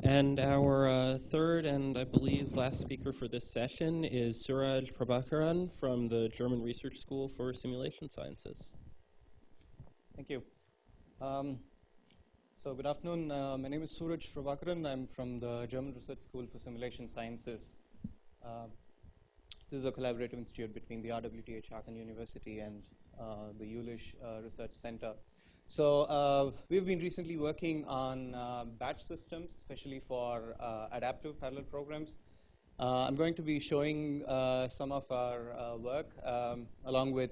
And our third and I believe last speaker for this session is Suraj Prabhakaran from the German Research School for Simulation Sciences. Thank you. So good afternoon. My name is Suraj Prabhakaran. I'm from the German Research School for Simulation Sciences. This is a collaborative institute between the RWTH Aachen University and the Jülich Research Center. So we've been recently working on batch systems, especially for adaptive parallel programs. I'm going to be showing some of our work along with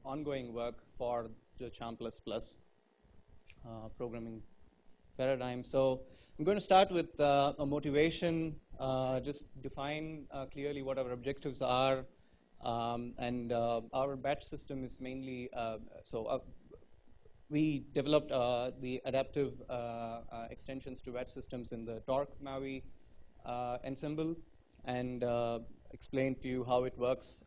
ongoing work for the Charm++ programming paradigm. So I'm going to start with a motivation, just define clearly what our objectives are, and our batch system is mainly, we developed the adaptive extensions to batch systems in the Torque Maui ensemble, and explain to you how it works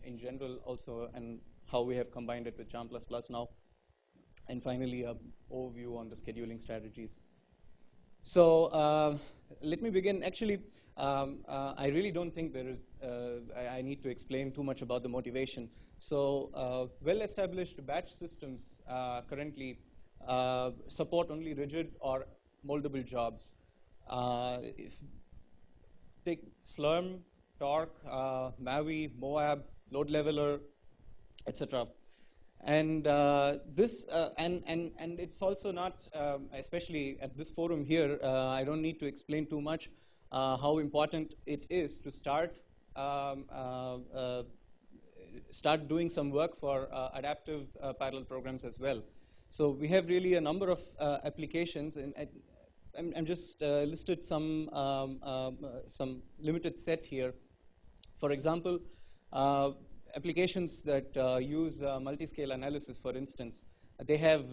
in general also, and how we have combined it with Charm++ now. And finally, an overview on the scheduling strategies. So let me begin. Actually, I really don't think there is, I need to explain too much about the motivation. So well-established batch systems currently support only rigid or moldable jobs. Take Slurm, Torque, Maui, Moab, Load Leveler, etc. And this and it's also not, especially at this forum here, I don't need to explain too much how important it is to start doing some work for adaptive parallel programs as well. So we have really a number of applications, and I'm just listed some limited set here. For example, applications that use multi-scale analysis, for instance. They have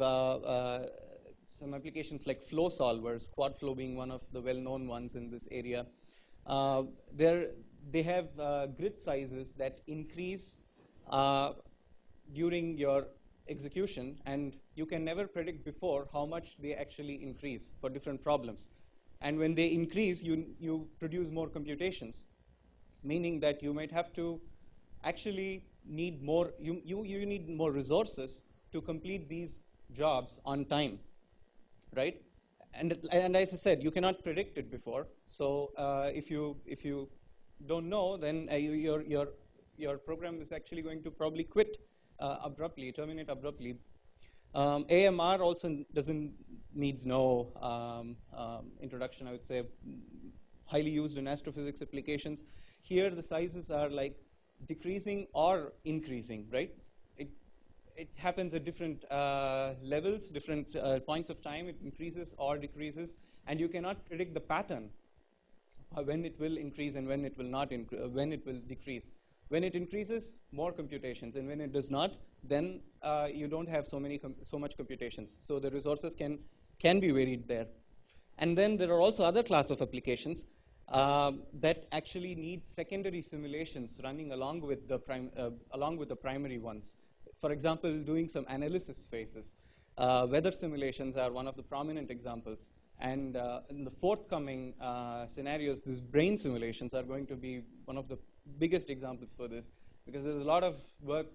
some applications like flow solvers, quad flow being one of the well-known ones in this area. They have grid sizes that increase during your execution, and you can never predict before how much they actually increase for different problems. And when they increase, you produce more computations, meaning that you might have to actually need more, you need more resources to complete these jobs on time, right? And as I said, you cannot predict it before. So if you don't know, then your program is actually going to probably quit abruptly, terminate abruptly. AMR also needs no introduction, I would say. Highly used in astrophysics applications. Here the sizes are like decreasing or increasing, right? It happens at different levels, different points of time. It increases or decreases, and you cannot predict the pattern when it will increase and when it will not when it will decrease. When it increases, more computations, and when it does not, then you don't have so much computations. So the resources can be varied there. And then there are also other class of applications that actually need secondary simulations running along with the primary ones. For example, doing some analysis phases. Weather simulations are one of the prominent examples. And in the forthcoming scenarios, these brain simulations are going to be one of the biggest examples for this, because there's a lot of work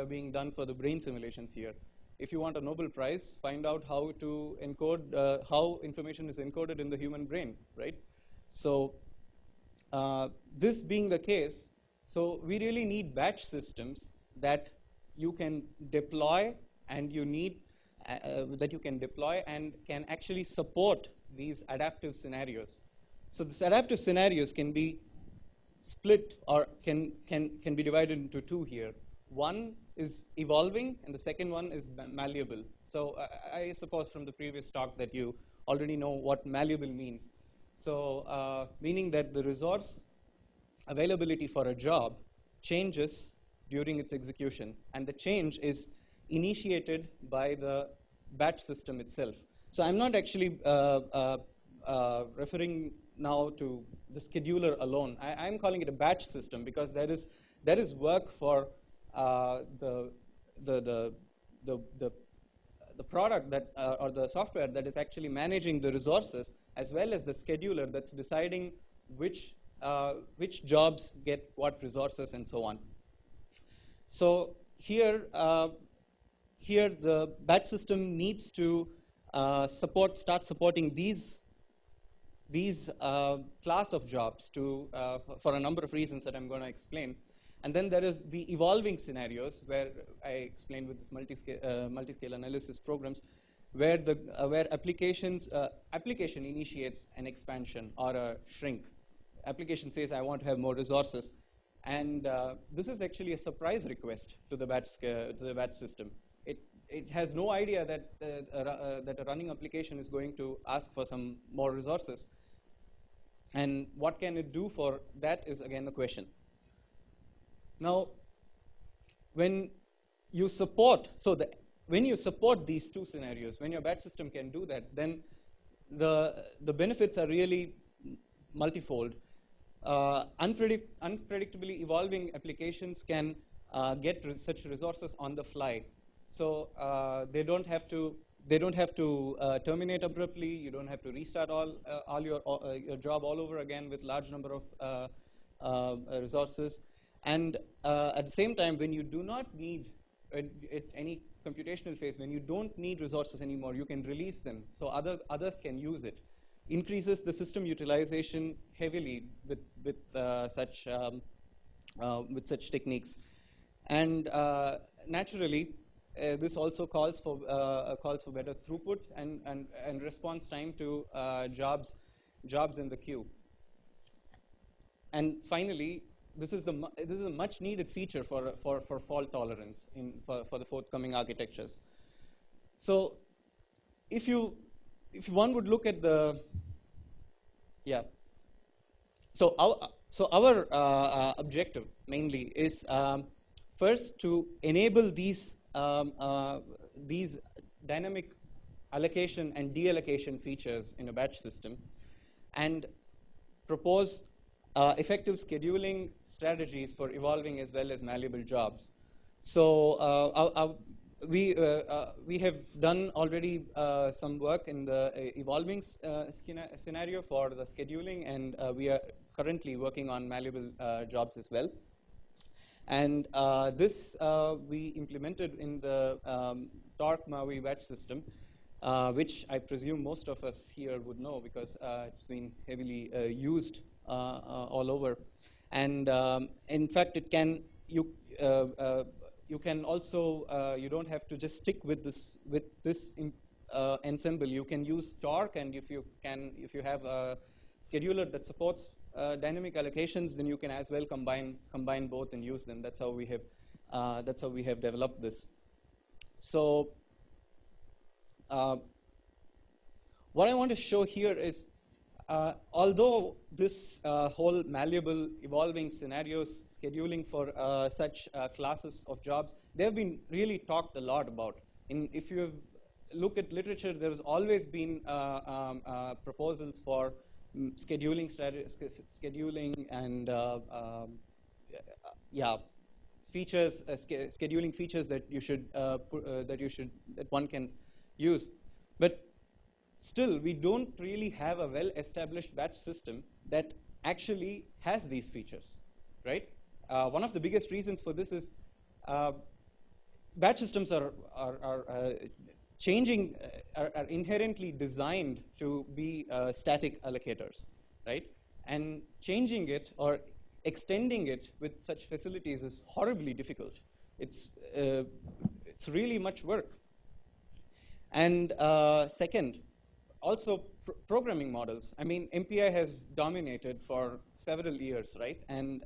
being done for the brain simulations here. If you want a Nobel Prize, find out how to encode, how information is encoded in the human brain, right? So this being the case, so we really need batch systems that you can deploy, and can actually support these adaptive scenarios. So these adaptive scenarios can be split, or can be divided into two here. One is evolving, and the second one is malleable. So I suppose from the previous talk that you already know what malleable means. So meaning that the resource availability for a job changes during its execution, and the change is initiated by the batch system itself. So I'm not actually referring now to the scheduler alone. I'm calling it a batch system because that is work for the product that or the software that is actually managing the resources as well as the scheduler that's deciding which jobs get what resources and so on. So here the batch system needs to start supporting these class of jobs for a number of reasons that I'm going to explain. And then there is the evolving scenarios where I explained with this multi-scale analysis programs, where application initiates an expansion or a shrink. Application says, I want to have more resources. And this is actually a surprise request to the batch system. It has no idea that a running application is going to ask for some more resources. And what can it do for that is, again, the question. Now, when you support these two scenarios, when your batch system can do that, then the benefits are really multifold. Unpredictably evolving applications can get such resources on the fly. So they don't have to terminate abruptly. You don't have to restart all your job all over again with large number of resources. And at the same time, when you do not need at any computational phase, when you don't need resources anymore, you can release them so others can use it. Increases the system utilization heavily with such techniques, and naturally, this also calls for better throughput and response time to jobs in the queue. And finally, this is a much needed feature for fault tolerance for the forthcoming architectures. So if one would look at the so our objective mainly is first to enable these dynamic allocation and deallocation features in a batch system, and propose effective scheduling strategies for evolving as well as malleable jobs. So we have done already some work in the evolving scenario for the scheduling, and we are currently working on malleable jobs as well. And this we implemented in the Torque Maui batch system, which I presume most of us here would know because it's been heavily used all over. And in fact, you can also you don't have to just stick with this ensemble. You can use Torque, and if you have a scheduler that supports dynamic allocations, then you can as well combine both and use them. That's how we have developed this. So what I want to show here is, although this whole malleable evolving scenarios scheduling for such classes of jobs, they have been really talked a lot about. If you look at literature, there's always been proposals for scheduling and features, scheduling features that one can use, but still we don't really have a well-established batch system that actually has these features, right? One of the biggest reasons for this is batch systems are inherently designed to be static allocators, right? And changing it or extending it with such facilities is horribly difficult. It's really much work. And second, also programming models. I mean, MPI has dominated for several years, right? And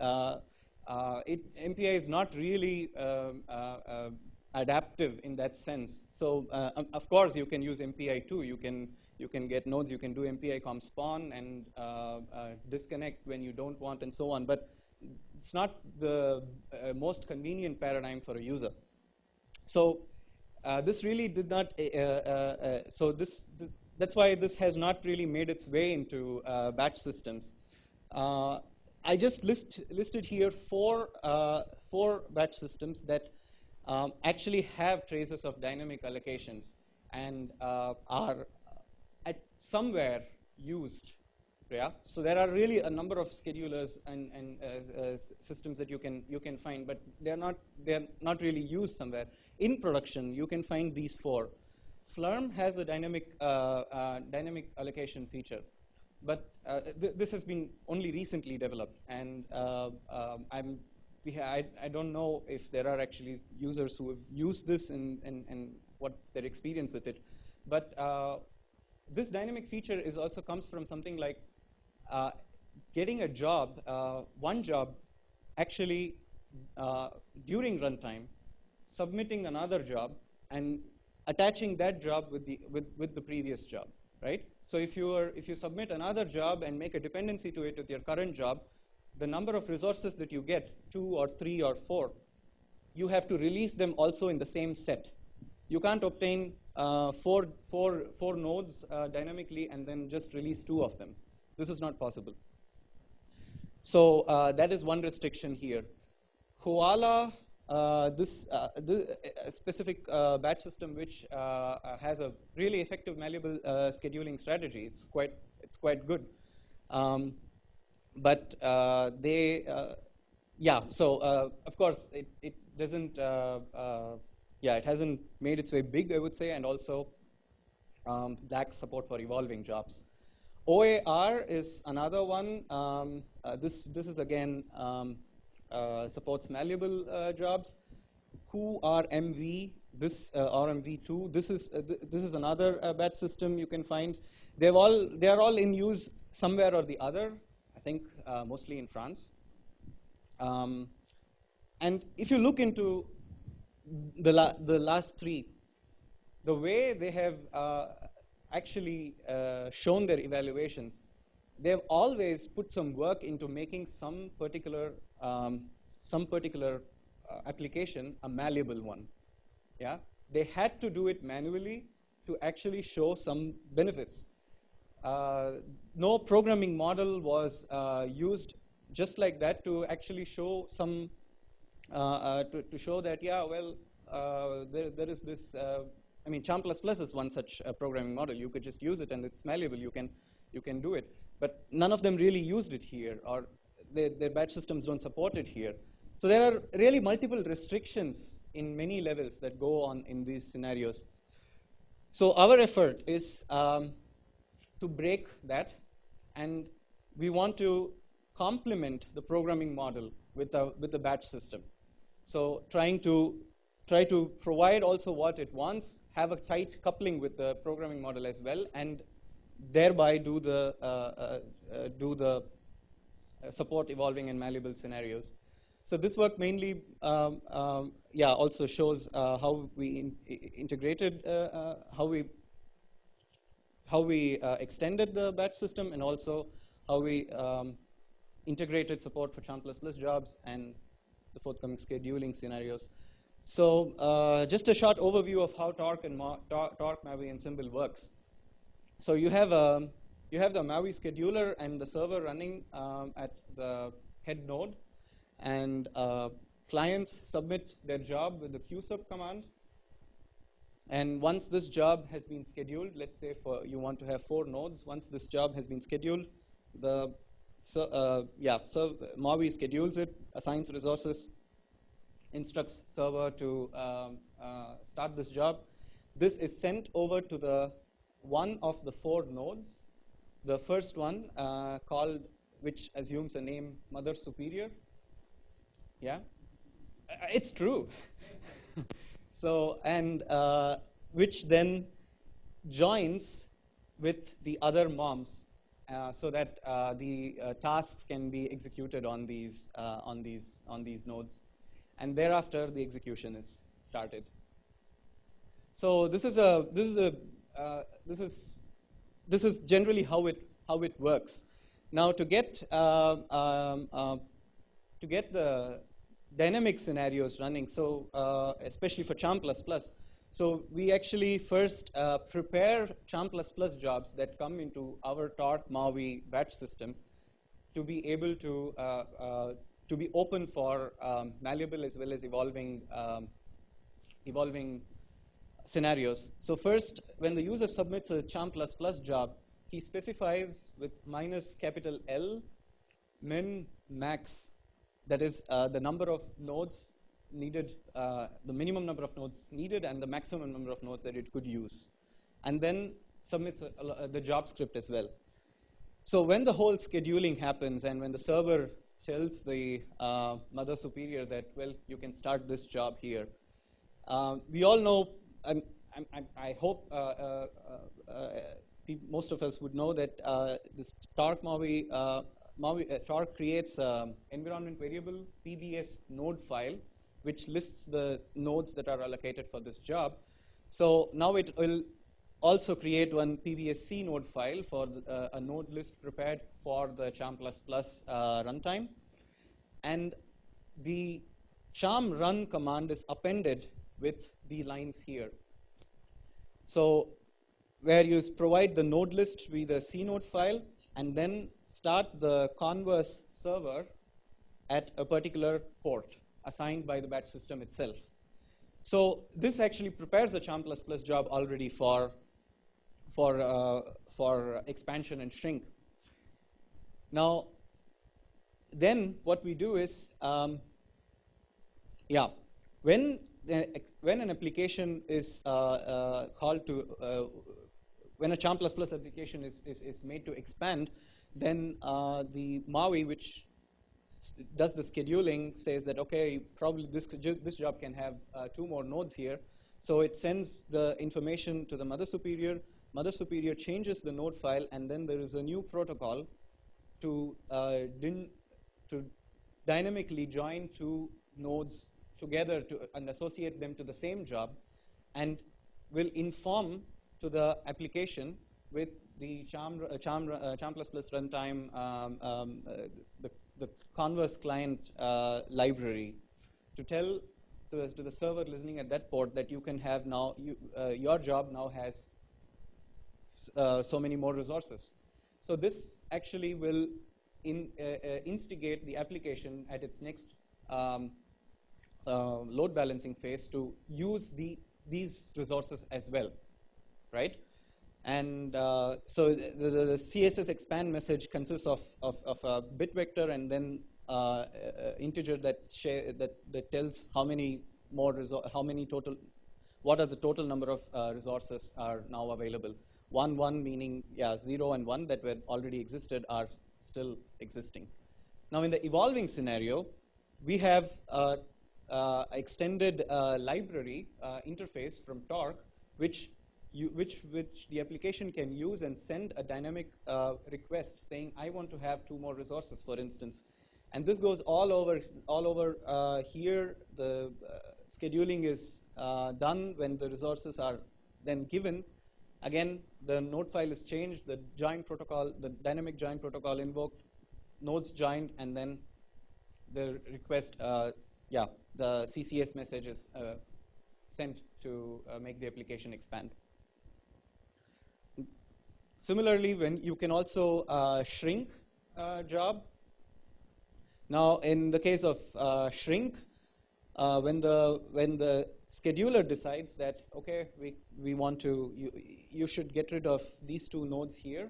MPI is not really adaptive in that sense. So of course you can use MPI too. You can get nodes. You can do MPI com spawn and disconnect when you don't want and so on. But it's not the most convenient paradigm for a user. So this really did not. That's why this has not really made its way into batch systems. I just listed here four batch systems that actually have traces of dynamic allocations and are at somewhere used. Yeah. So there are really a number of schedulers and systems that you can find, but they're not really used somewhere. In production, you can find these four. Slurm has a dynamic allocation feature, but this has been only recently developed, and I don't know if there are actually users who have used this and what's their experience with it. But this dynamic feature also comes from something like getting a job, one job, actually during runtime, submitting another job, and attaching that job with the previous job, right? So if you submit another job and make a dependency to it with your current job, the number of resources that you get, 2 or 3 or 4, you have to release them also in the same set. You can't obtain four nodes dynamically and then just release 2 of them. This is not possible. So that is one restriction here. Koala, this specific batch system which has a really effective malleable scheduling strategy. It's quite good. But yeah. So of course it doesn't. Yeah, it hasn't made its way big, I would say, and also lacks support for evolving jobs. OAR is another one. This is again supports malleable jobs. QRMV, this RMV2. This is another batch system you can find. They are all in use somewhere or the other. I think mostly in France. And if you look into the last 3, the way they have actually shown their evaluations, they've always put some work into making some particular application a malleable one. Yeah, they had to do it manually to actually show some benefits. No programming model was used just like that to actually show some to show that, yeah, well, there is this. I mean, Charm++ is one such programming model. You could just use it, and it's malleable. You can do it. But none of them really used it here, or their batch systems don't support it here. So there are really multiple restrictions in many levels that go on in these scenarios. So our effort is to break that, and we want to complement the programming model with the batch system. So try to provide also what it wants, have a tight coupling with the programming model as well, and thereby do the support evolving and malleable scenarios. So this work mainly, also shows how we integrated, how we extended the batch system, and also how we integrated support for Charm++ jobs and the forthcoming scheduling scenarios. So just a short overview of how Torque, Maui, and Symbol works. So you have the Maui scheduler and the server running at the head node, and clients submit their job with the qsub command. And once this job has been scheduled, let's say you want to have 4 nodes. Once this job has been scheduled, Maui schedules it, assigns resources, instructs server to start this job. This is sent over to the one of the 4 nodes. The first one which assumes a name Mother Superior. Yeah, it's true. So, and which then joins with the other moms so that the tasks can be executed on these nodes, and thereafter the execution is started. So this is generally how it works. Now to get the dynamic scenarios running, so especially for Charm++, so we actually first prepare Charm++ jobs that come into our Torque Maui batch systems to be able to be open for malleable as well as evolving scenarios. So first, when the user submits a Charm++ job, he specifies with minus capital L min max, that is the number of nodes needed, the minimum number of nodes needed and the maximum number of nodes that it could use, and then submits the job script as well. So when the whole scheduling happens and when the server tells the mother superior that, well, you can start this job here, we all know, I hope most of us would know that this Torque Maui, Torque creates environment variable PBS node file, which lists the nodes that are allocated for this job. So now it will also create one PBSC node file for a node list prepared for the charm++ runtime. And the charm run command is appended with the lines here. So where you provide the node list with the C node file and then start the converse server at a particular port assigned by the batch system itself. So this actually prepares the charm++ job already for expansion and shrink. Now, then what we do is, when an application is called to, when a charm++ application is made to expand, then the Maui, which does the scheduling, says that, okay, probably this job can have 2 more nodes here. So it sends the information to the mother superior. Mother superior changes the node file, and then there is a new protocol to dynamically join 2 nodes together and associate them to the same job, and will inform to the application with the charm++ runtime, the converse client library, to tell to the server listening at that port that you can have now, your job now has so many more resources. So this actually will instigate the application at its next load balancing phase to use these resources as well, right? And so the CSS expand message consists of a bit vector and then integer that tells how many more what are the total number of resources are now available. 1, 1 meaning 0 and 1 that were already existed are still existing. Now in the evolving scenario, we have extended library interface from Torque, which the application can use and send a dynamic request saying, I want to have 2 more resources, for instance. And this goes all over here. The scheduling is done when the resources are then given. Again, the node file is changed, the join protocol, the dynamic join protocol invoked, nodes joined, and then the request, the CCS message is sent to make the application expand. Similarly, when you can also shrink job. Now, in the case of shrink, when the scheduler decides that, okay, we want to, you should get rid of these 2 nodes here,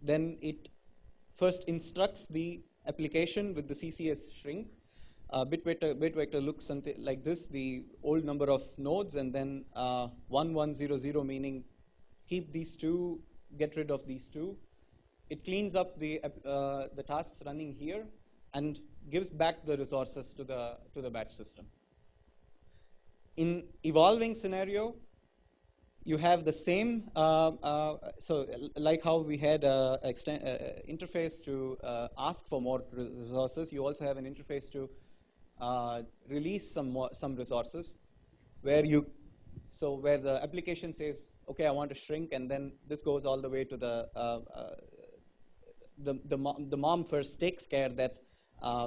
then it first instructs the application with the CCS shrink. Bit vector looks something like this, the old number of nodes, and then 1100 meaning keep these 2, get rid of these 2. It cleans up the tasks running here and gives back the resources to the batch system. In evolving scenario, you have the same, so like how we had interface to ask for more resources, you also have an interface to release some resources, where the application says, okay, I want to shrink, and then this goes all the way to the mom first takes care that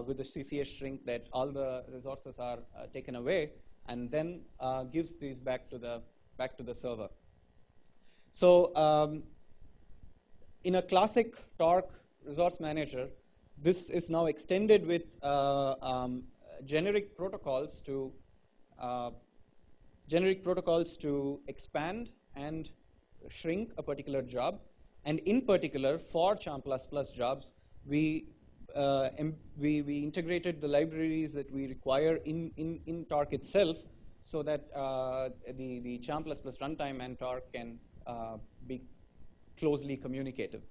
with the CCS shrink that all the resources are taken away, and then gives these back to the server. So in a classic Torque resource manager, this is now extended with generic protocols to expand and shrink a particular job, And in particular, for Charm++ jobs, we integrated the libraries that we require in Torque itself, so that the Charm++ runtime and Torque can be closely communicative.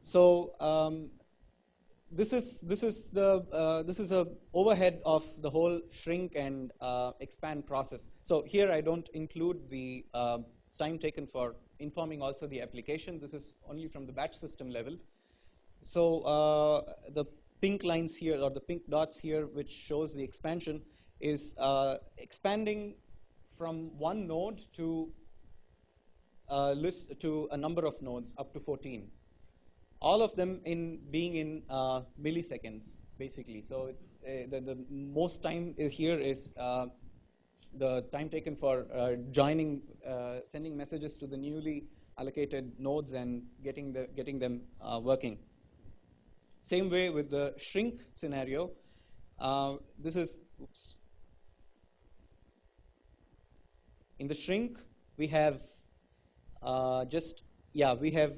So this is a overhead of the whole shrink and expand process. So here I don't include the time taken for informing also the application. This is only from the batch system level. So the pink lines here, or the pink dots here, which shows the expansion, is expanding from one node to a number of nodes up to 14. All of them being in milliseconds, basically. So it's the most time here is the time taken for joining, sending messages to the newly allocated nodes and getting them working. Same way with the shrink scenario. This is, oops. In the shrink, we have we have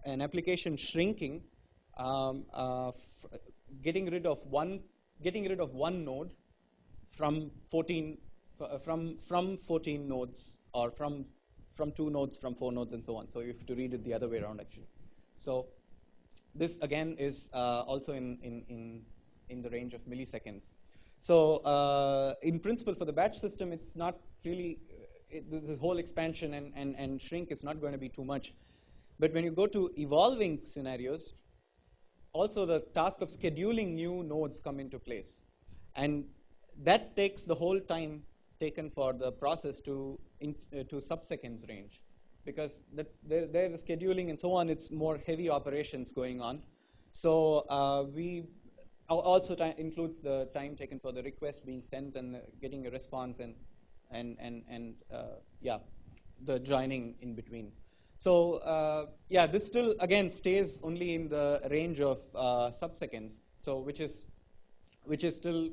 an application shrinking, getting rid of one node from 14 nodes, or from 2 nodes, from 4 nodes, and so on. So you have to read it the other way around, actually. So this again is also in the range of milliseconds. So in principle, for the batch system, it's not really, this whole expansion and shrink is not going to be too much. But when you go to evolving scenarios, also the task of scheduling new nodes come into place. And that takes the whole time taken for the process to sub-seconds range. Because there is scheduling and so on, it's more heavy operations going on. So we also includes the time taken for the request being sent and getting a response, and the joining in between. So this still again stays only in the range of sub-seconds. So which is still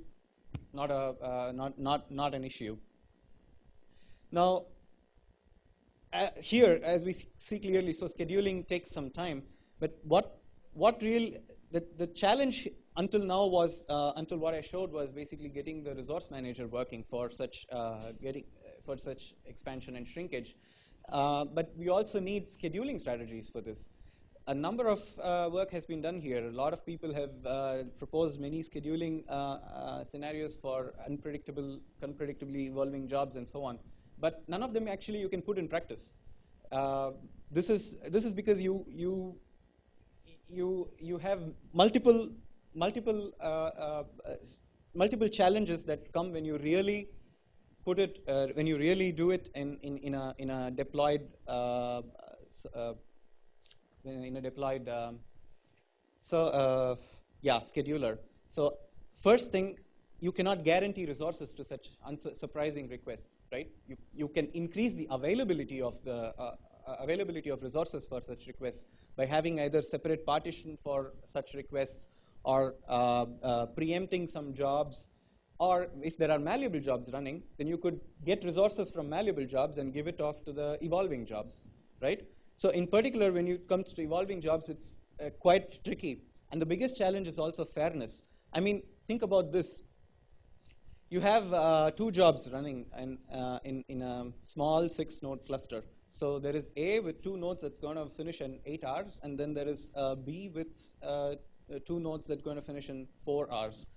not an issue. Now here, as we see clearly, so scheduling takes some time. But the challenge until now was, until what I showed, was basically getting the resource manager working for such expansion and shrinkage. But we also need scheduling strategies for this. A number of work has been done here. A lot of people have proposed many scheduling scenarios for unpredictably evolving jobs and so on. But none of them actually you can put in practice. This is because you have multiple challenges that come when you really put it, when you really do it in a deployed scheduler. So first thing, you cannot guarantee resources to such surprising requests, right? You can increase the availability of resources for such requests by having either separate partition for such requests, or preempting some jobs, or if there are malleable jobs running, then you could get resources from malleable jobs and give it off to the evolving jobs, right? So in particular, when it comes to evolving jobs, it's quite tricky. And the biggest challenge is also fairness. I mean, think about this. You have 2 jobs running in a small 6-node cluster. So there is A with 2 nodes that's going to finish in 8 hours, and then there is B with 2 nodes that's going to finish in 4 hours.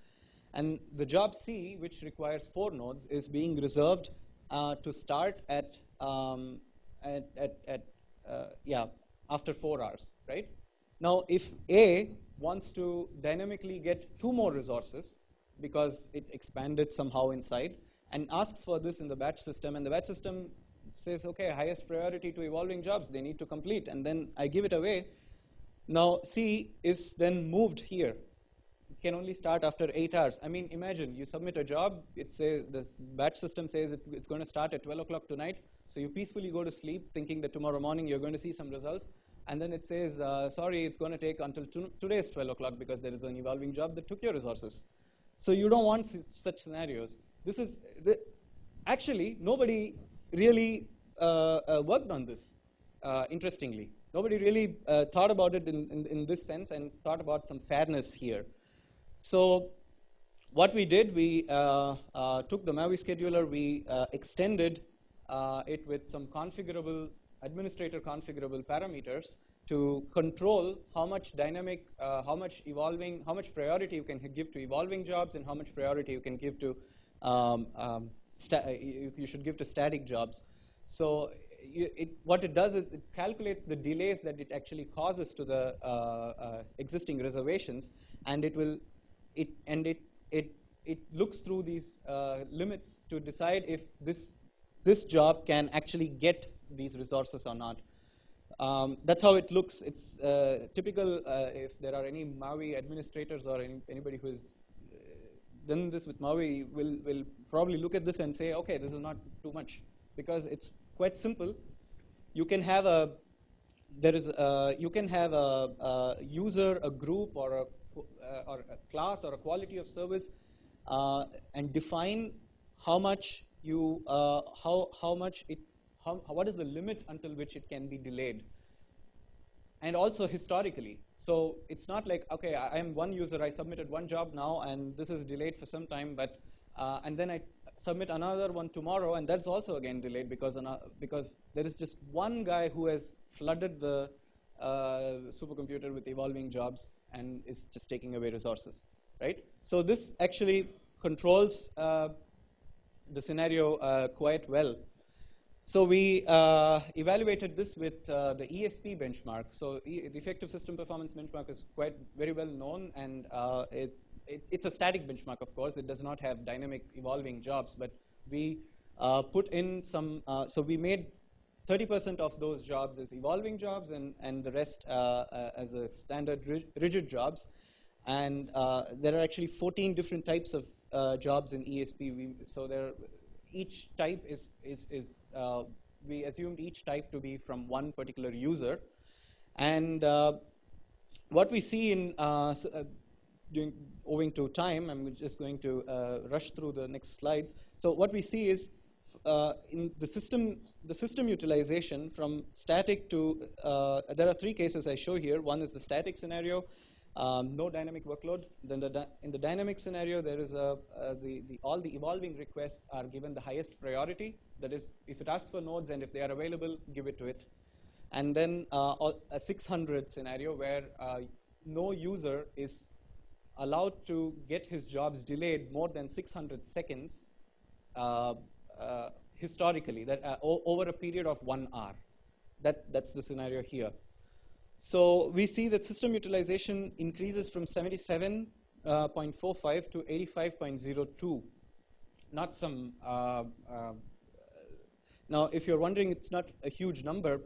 And the job C, which requires 4 nodes, is being reserved to start after 4 hours, right? Now, if A wants to dynamically get 2 more resources because it expanded somehow inside, and asks for this in the batch system, and the batch system says, okay, highest priority to evolving jobs, they need to complete, and then I give it away. Now C is then moved here. It can only start after 8 hours. I mean, imagine you submit a job, it says, this batch system says it's going to start at 12 o'clock tonight, so you peacefully go to sleep thinking that tomorrow morning you're going to see some results, and then it says, sorry, it's going to take until today's 12 o'clock because there is an evolving job that took your resources. So you don't want such scenarios. This is, actually, nobody really worked on this. interestingly. Nobody really thought about it in this sense and thought about some fairness here. So what we did, we took the Maui scheduler, we extended it with some configurable, administrator configurable parameters to control how much dynamic, how much priority you can give to evolving jobs and how much priority you can give to, you should give to static jobs. So what it does is it calculates the delays that it actually causes to the existing reservations, and it looks through these limits to decide if this job can actually get these resources or not. That's how it looks. It's typical. If there are any Maui administrators or anybody who has done this with Maui, will probably look at this and say, okay, this is not too much, because it's quite simple. You can have a user, a group, or a class or a quality of service, and define how much what is the limit until which it can be delayed, and also historically. So it's not like, okay, I am one user, I submitted one job now, and this is delayed for some time, but and then I submit another one tomorrow, and that's also again delayed because there is just one guy who has flooded the supercomputer with evolving jobs and is just taking away resources, right? So this actually controls the scenario quite well. So we evaluated this with the ESP benchmark. So the effective system performance benchmark is very well known, and it's a static benchmark, of course. It does not have dynamic evolving jobs, but we put in some, so we made 30% of those jobs as evolving jobs, and the rest as a standard rigid jobs. And there are actually 14 different types of jobs in ESP. Each type we assumed each type to be from one particular user. And what we see in, owing to time, I'm just going to rush through the next slides. So what we see is in the system utilization from static to, there are three cases I show here. One is the static scenario, no dynamic workload. Then in the dynamic scenario, there is all the evolving requests are given the highest priority. That is, if it asks for nodes and if they are available, give it to it. And then a 600 scenario where no user is allowed to get his jobs delayed more than 600 seconds historically, that over a period of 1 hour. That's the scenario here. So we see that system utilization increases from 77.45 to 85.02. Not some. Now, if you're wondering, it's not a huge number.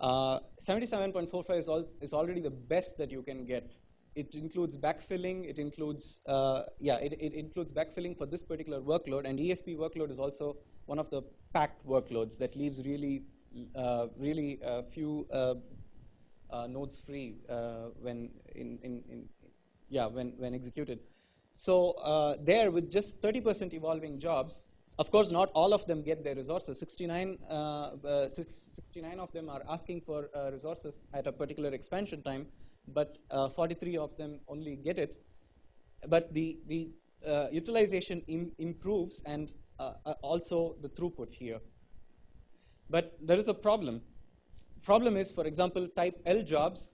77.45 is already the best that you can get. It includes backfilling. It includes it includes backfilling for this particular workload, and ESP workload is also one of the packed workloads that leaves really few nodes free when executed. So there, with just 30% evolving jobs, of course, not all of them get their resources. 69 of them are asking for resources at a particular expansion time, but 43 of them only get it. But the utilization improves, and also the throughput here. But there is a problem. Problem is, for example, type L jobs,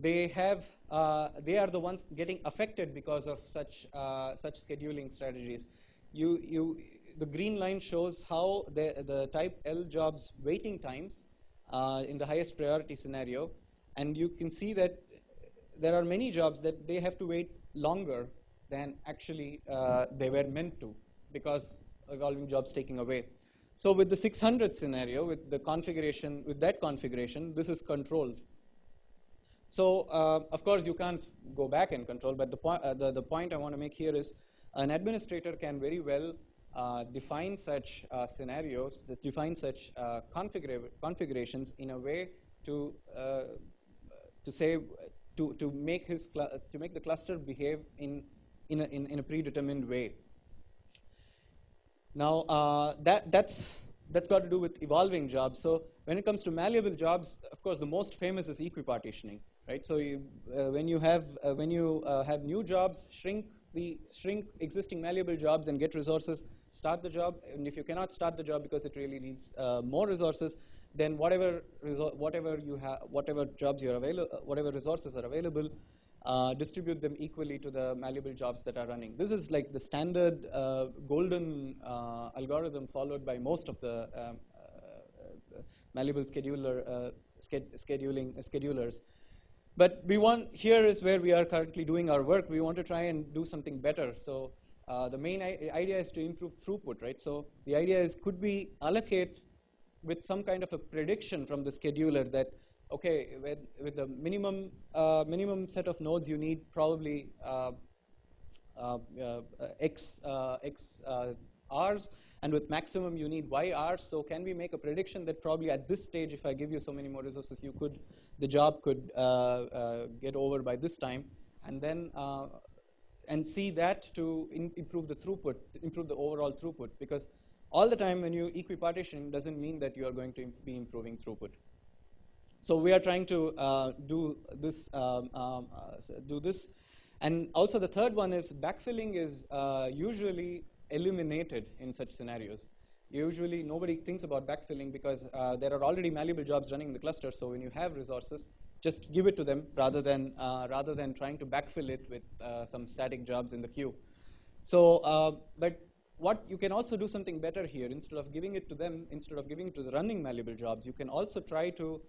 they are the ones getting affected because of such scheduling strategies. The green line shows how the type L jobs waiting times in the highest priority scenario, and you can see that there are many jobs that they have to wait longer than actually they were meant to, because evolving jobs taking away. So with the 600 scenario, with that configuration, this is controlled. So of course you can't go back and control, but the point I want to make here is an administrator can very well define such scenarios, define such configurations in a way to make the cluster behave in a predetermined way. Now that's that's got to do with evolving jobs. So when it comes to malleable jobs, of course, the most famous is equipartitioning, right? So when you have new jobs, shrink existing malleable jobs and get resources, start the job. And if you cannot start the job because it really needs more resources, then whatever jobs you're available, whatever resources are available, distribute them equally to the malleable jobs that are running. This is like the standard golden algorithm followed by most of the malleable schedulers. But here is where we are currently doing our work. We want to try and do something better. So the main idea is to improve throughput, right? So the idea is, could we allocate with some kind of a prediction from the scheduler that, okay, with the minimum set of nodes, you need probably X hours, and with maximum you need Y hours. So can we make a prediction that probably at this stage, if I give you so many more resources, the job could get over by this time, and then and see that to improve the throughput, improve the overall throughput, because all the time when you equipartition doesn't mean that you are going to be improving throughput. So we are trying to do this. And also the third one is backfilling is usually eliminated in such scenarios. Usually nobody thinks about backfilling because there are already malleable jobs running in the cluster. So when you have resources, just give it to them rather than trying to backfill it with some static jobs in the queue. So, but what you can also do something better here. Instead of giving it to them, instead of giving it to the running malleable jobs, you can also try to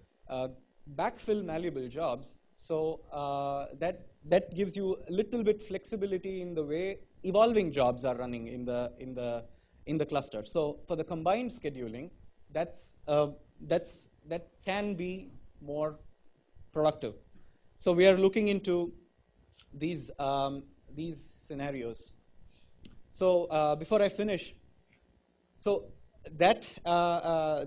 backfill malleable jobs. So that gives you a little bit flexibility in the way evolving jobs are running in the cluster. So for the combined scheduling, that can be more productive. So we are looking into these scenarios. So before I finish, so all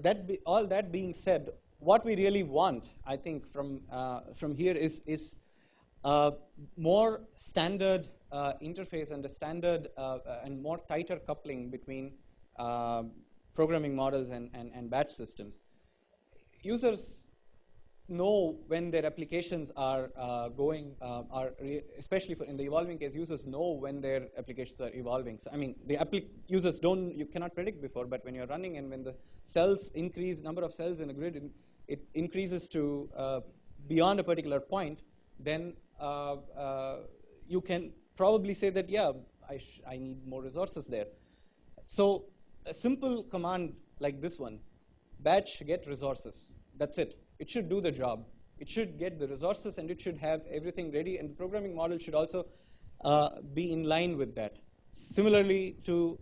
that being said, what we really want, I think, from here is more standard interface and a standard and more tighter coupling between programming models and batch systems. Users know when their applications are especially in the evolving case, users know when their applications are evolving. So I mean, users you cannot predict before, but when you're running and when the cells increase, number of cells in a grid, it increases to beyond a particular point, then you can probably say that, yeah, I need more resources there. So a simple command like this one, batch get resources, that's it. It should do the job. It should get the resources, and it should have everything ready, and the programming model should also be in line with that. Similarly to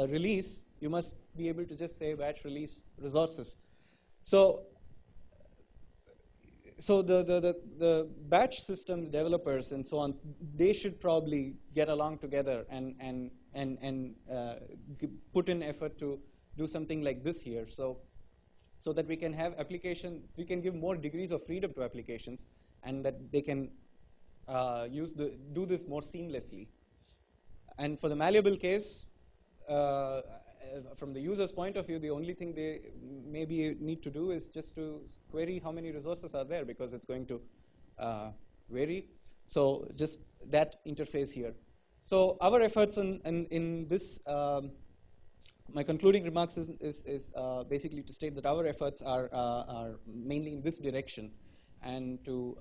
release, you must be able to just say batch release resources. So the batch systems developers and so on, they should probably get along together and put in effort to do something like this here. So that we can have we can give more degrees of freedom to applications, and that they can do this more seamlessly. And for the malleable case, from the user's point of view, the only thing they maybe need to do is just to query how many resources are there, because it's going to vary. So just that interface here. So our efforts in this, my concluding remarks is basically to state that our efforts are mainly in this direction, and to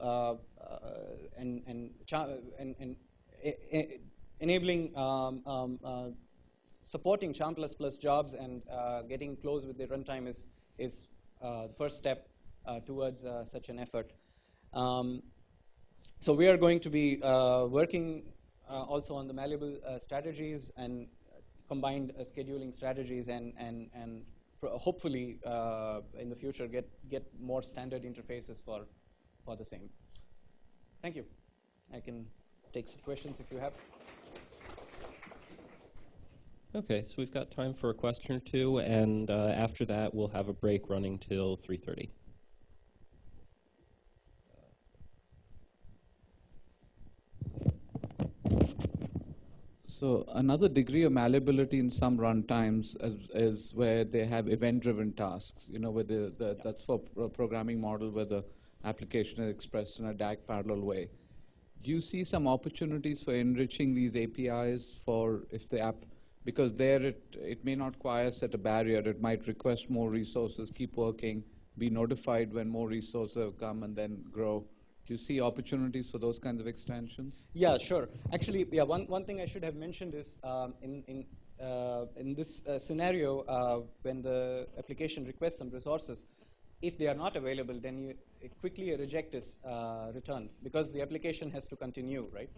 enabling supporting Charm++ jobs and getting close with the runtime is the first step towards such an effort. So we are going to be working also on the malleable strategies and combined scheduling strategies, and hopefully in the future get more standard interfaces for the same. Thank you. I can take some questions if you have. Okay, so we've got time for a question or two, and after that we'll have a break running till 3:30. So another degree of malleability in some runtimes is where they have event-driven tasks, where that's for programming model where the application is expressed in a DAG parallel way. Do you see some opportunities for enriching these APIs for if the app, because there it may not quite set a barrier, it might request more resources, keep working, be notified when more resources come and then grow. Do you see opportunities for those kinds of extensions? Yeah, sure. Actually, yeah, one thing I should have mentioned is in this scenario, when the application requests some resources, if they are not available, then quickly a reject is returned because the application has to continue, right?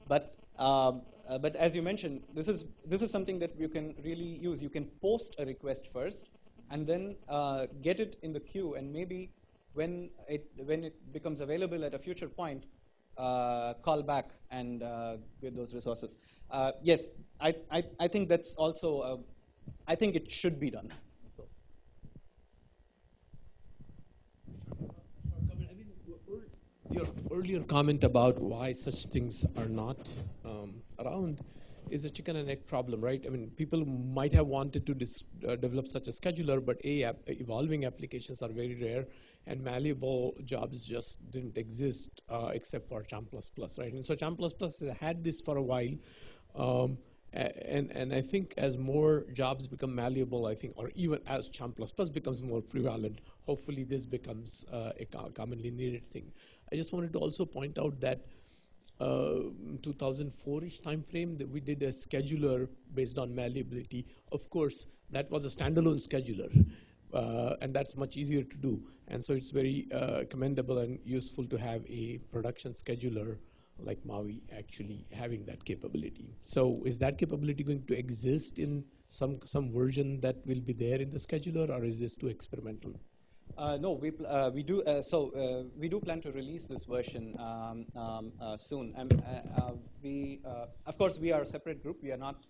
But as you mentioned, this is something that you can really use. You can post a request first, and then get it in the queue, and maybe when it becomes available at a future point, call back and get those resources. Yes, I think that's also I think it should be done. So. Your earlier comment about why such things are not around is a chicken and egg problem, right? I mean, people might have wanted to develop such a scheduler, but evolving applications are very rare, and malleable jobs just didn't exist except for Cham++, right? And so Cham++ has had this for a while, and I think as more jobs become malleable, I think, or even as Cham++ becomes more prevalent, hopefully this becomes a commonly needed thing. I just wanted to also point out that 2004-ish time frame that we did a scheduler based on malleability. Of course, that was a standalone scheduler, and that's much easier to do. And so it's very commendable and useful to have a production scheduler like Maui actually having that capability. So is that capability going to exist in some version that will be there in the scheduler, or is this too experimental? No, we do. We do plan to release this version soon. Of course, we are a separate group. We are not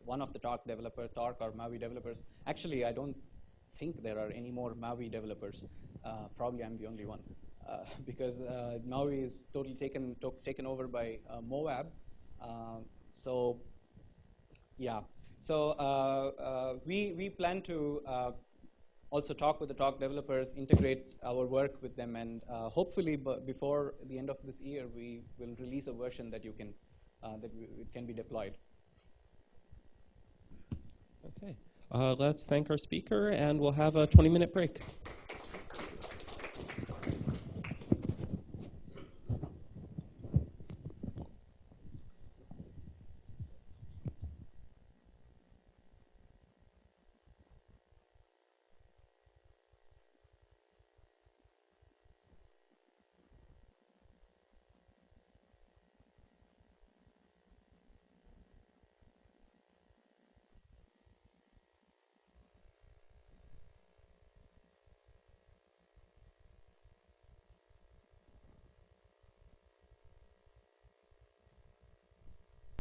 one of the Torque or Maui developers. Actually, I don't think there are any more Maui developers. Probably I'm the only one, because Maui is totally taken over by Moab. So, yeah. So we plan to. Also talk with the Torque developers, integrate our work with them, and hopefully before the end of this year, we will release a version that it can be deployed. Okay, let's thank our speaker, and we'll have a 20-minute break.